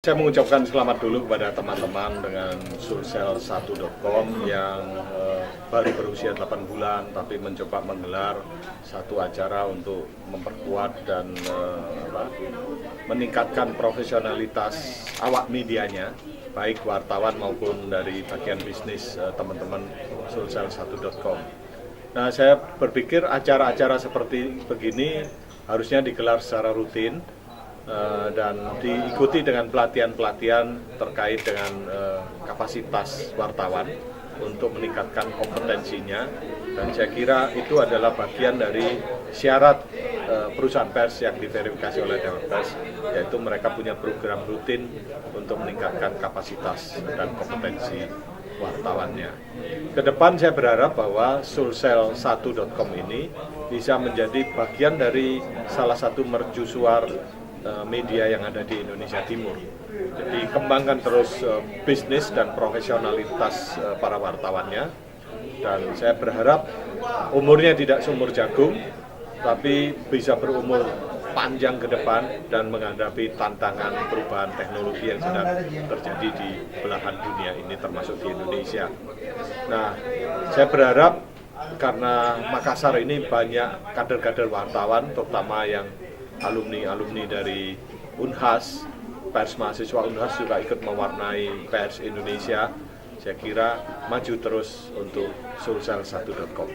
Saya mengucapkan selamat dulu kepada teman-teman dengan sulsel1.com yang baru berusia 8 bulan tapi mencoba menggelar satu acara untuk memperkuat dan meningkatkan profesionalitas awak medianya, baik wartawan maupun dari bagian bisnis teman-teman sulsel1.com. Nah, saya berpikir acara-acara seperti begini harusnya digelar secara rutin dan diikuti dengan pelatihan-pelatihan terkait dengan kapasitas wartawan untuk meningkatkan kompetensinya, dan saya kira itu adalah bagian dari syarat perusahaan pers yang diverifikasi oleh Dewan Pers, yaitu mereka punya program rutin untuk meningkatkan kapasitas dan kompetensi wartawannya. Kedepan saya berharap bahwa sulsel1.com ini bisa menjadi bagian dari salah satu mercusuar media yang ada di Indonesia Timur. Jadi kembangkan terus bisnis dan profesionalitas para wartawannya, dan saya berharap umurnya tidak seumur jagung, tapi bisa berumur panjang ke depan dan menghadapi tantangan perubahan teknologi yang sedang terjadi di belahan dunia ini termasuk di Indonesia. Nah, saya berharap karena Makassar ini banyak kader-kader wartawan, terutama yang alumni dari Unhas, pers mahasiswa Unhas juga ikut mewarnai pers Indonesia. Saya kira maju terus untuk sulsel1.com.